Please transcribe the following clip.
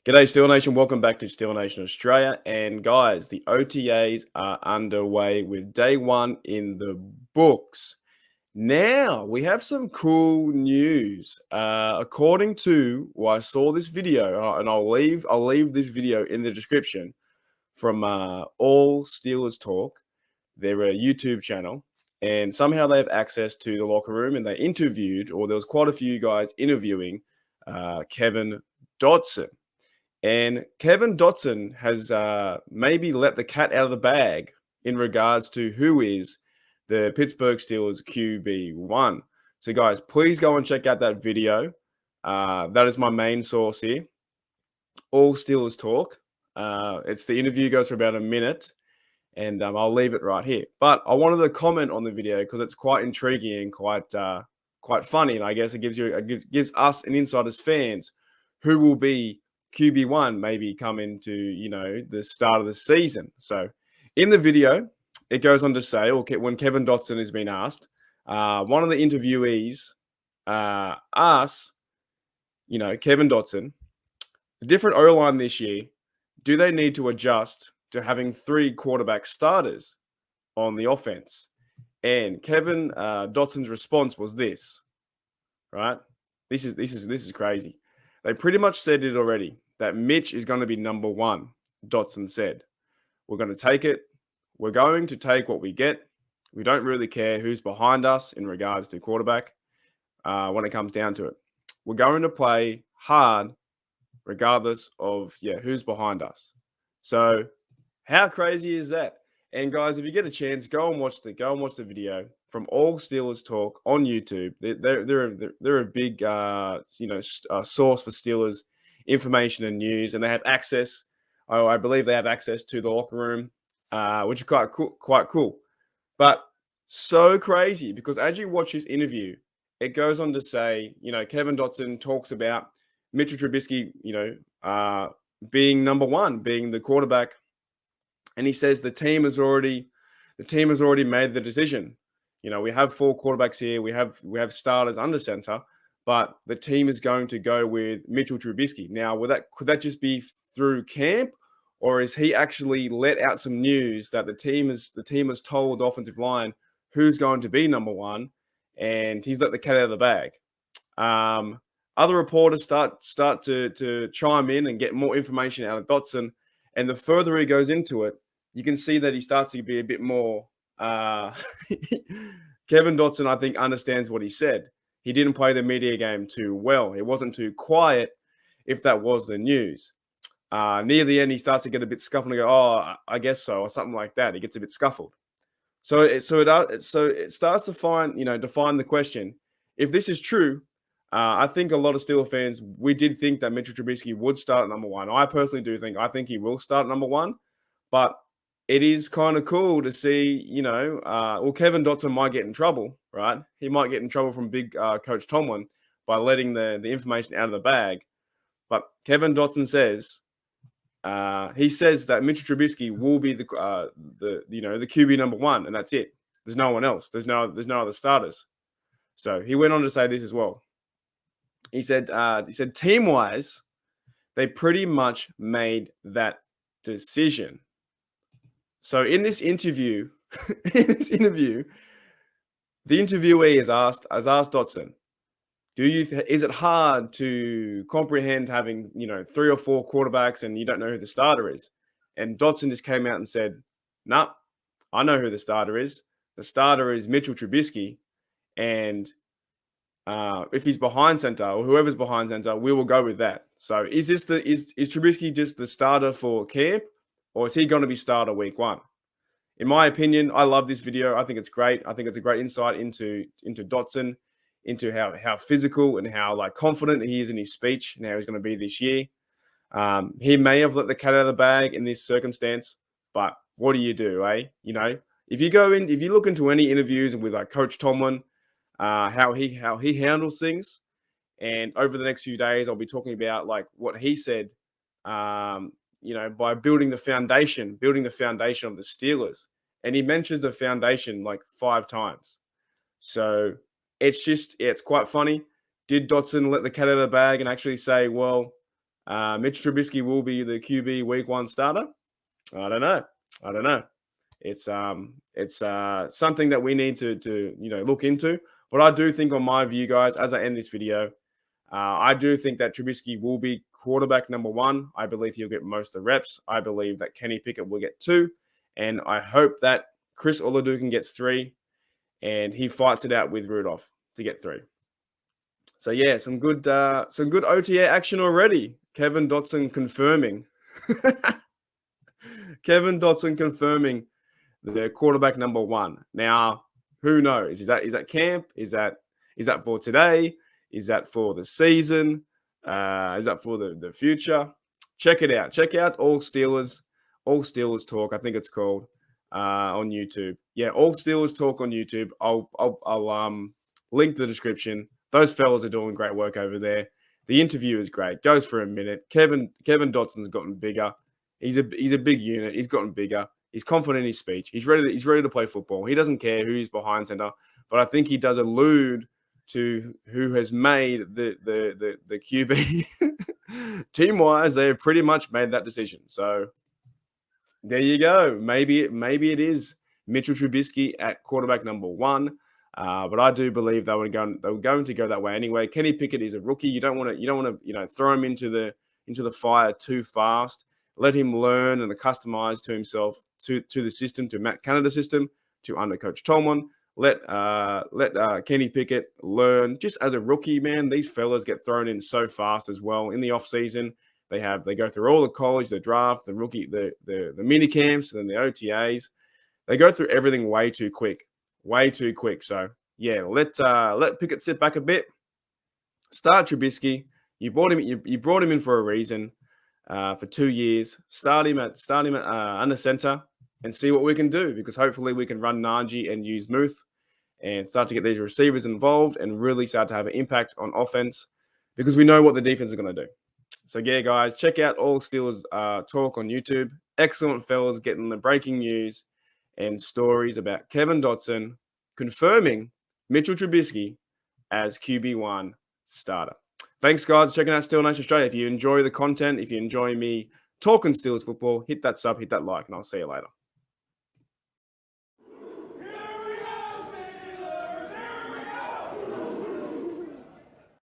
G'day, Steel Nation. Welcome back to Steel Nation Australia. And guys, the OTAs are underway with day one in the books. Now we have some cool news. According to, well, I saw this video, and I'll leave this video in the description from All Steelers Talk. They're a YouTube channel, and somehow they have access to the locker room, and they interviewed, or there was quite a few guys interviewing Kevin Dotson. And Kevin Dotson has maybe let the cat out of the bag in regards to who is the Pittsburgh Steelers QB1. So, guys, please go and check out that video. That is my main source here. All Steelers Talk. It's the interview goes for about a minute, and I'll leave it right here. But I wanted to comment on the video because it's quite intriguing and quite funny, and I guess it gives us an insight as fans who will be QB1 maybe come into, the start of the season. So in the video, it goes on to say, when Kevin Dotson has been asked, one of the interviewees asks, Kevin Dotson, the different O-line this year, do they need to adjust to having 3 quarterback starters on the offense? And Kevin Dotson's response was this, right? This is crazy. They pretty much said it already, that Mitch is going to be number 1, Dotson said. We're going to take it. We're going to take what we get. We don't really care who's behind us in regards to quarterback when it comes down to it. We're going to play hard regardless of, who's behind us. So how crazy is that? And guys, if you get a chance, go and watch the video from All Steelers Talk on YouTube. They're a big source for Steelers information and news, and they have access. I believe they have access to the locker room, which is quite cool. But so crazy because as you watch this interview, it goes on to say, Kevin Dotson talks about Mitchell Trubisky, being number 1, being the quarterback. And he says the team has already made the decision. We have 4 quarterbacks here. We have starters under center, but the team is going to go with Mitchell Trubisky. Now, could that just be through camp, or is he actually let out some news that the team has told the offensive line who's going to be number 1, and he's let the cat out of the bag? Other reporters start to chime in and get more information out of Dotson, and the further he goes into it, you can see that he starts to be a bit more. Kevin Dotson, I think, understands what he said. He didn't play the media game too well. It wasn't too quiet, if that was the news. Near the end, he starts to get a bit scuffled and go, "Oh, I guess so," or something like that. He gets a bit scuffled. So it starts to define the question. If this is true, I think a lot of Steelers fans, we did think that Mitchell Trubisky would start at number 1. I personally do think. I think he will start at number 1, but it is kind of cool to see, Kevin Dotson might get in trouble, right? He might get in trouble from big Coach Tomlin by letting the information out of the bag. But Kevin Dotson says, he says that Mitchell Trubisky will be the QB number 1, and that's it. There's no one else. There's no other starters. So he went on to say this as well. He said team-wise, they pretty much made that decision. So in this interview, the interviewee has asked Dotson, is it hard to comprehend having 3 or 4 quarterbacks and you don't know who the starter is? And Dotson just came out and said, "Nah, I know who the starter is. The starter is Mitchell Trubisky, and if he's behind center or whoever's behind center, we will go with that." So is Trubisky just the starter for camp, or is he going to be starter week 1? In my opinion, I love this video. I think it's great. I think it's a great insight into Dotson, into how physical and how confident he is in his speech and how he's going to be this year. He may have let the cat out of the bag in this circumstance, but what do you do, eh? If you look into any interviews with Coach Tomlin, how he handles things, and over the next few days, I'll be talking about what he said. By building the foundation of the Steelers. And he mentions the foundation 5 times. So it's quite funny. Did Dotson let the cat out of the bag and actually say, well, Mitch Trubisky will be the QB week 1 starter. I don't know. It's something that we need to look into. But I do think, on my view, guys, as I end this video, I do think that Trubisky will be quarterback number 1. I believe he'll get most of the reps. I believe that Kenny Pickett will get 2. And I hope that Chris Oladukin gets 3. And he fights it out with Rudolph to get 3. So, yeah, some good OTA action already. Kevin Dotson confirming. Kevin Dotson confirming the quarterback number 1. Now, who knows? Is that camp? Is that for today? Is that for the season? Is that for the future? Check it out. Check out All Steelers Talk, I think it's called, on YouTube. Yeah, All Steelers Talk on YouTube. I'll link the description. Those fellas are doing great work over there. The interview is great. Goes for a minute. Kevin Dotson's gotten bigger. He's a big unit. He's gotten bigger. He's confident in his speech. He's ready to play football. He doesn't care who's behind center, but I think he does allude to who has made the QB. Team-wise, they have pretty much made that decision. So there you go. Maybe it is Mitchell Trubisky at quarterback number 1. But I do believe they were going to go that way anyway. Kenny Pickett is a rookie. You don't want to throw him into the fire too fast. Let him learn and customize to himself, to the system, to Matt Canada's system, to under Coach Tomlin. Let Kenny Pickett learn just as a rookie, man. These fellas get thrown in so fast as well in the off season. They go through all the college, the draft, the rookie, the mini camps, and then the OTAs. They go through everything way too quick. So yeah, let Pickett sit back a bit. Start Trubisky. You brought him in for a reason. For 2 years, start him at under center and see what we can do, because hopefully we can run Najee and use Muth and start to get these receivers involved and really start to have an impact on offense, because we know what the defense is going to do. So yeah, guys, check out All Steelers Talk on YouTube. Excellent fellas getting the breaking news and stories about Kevin Dotson confirming Mitchell Trubisky as QB1 starter. Thanks, guys, for checking out Steel Nation Australia. If you enjoy the content, if you enjoy me talking Steelers football, hit that sub, hit that like, and I'll see you later.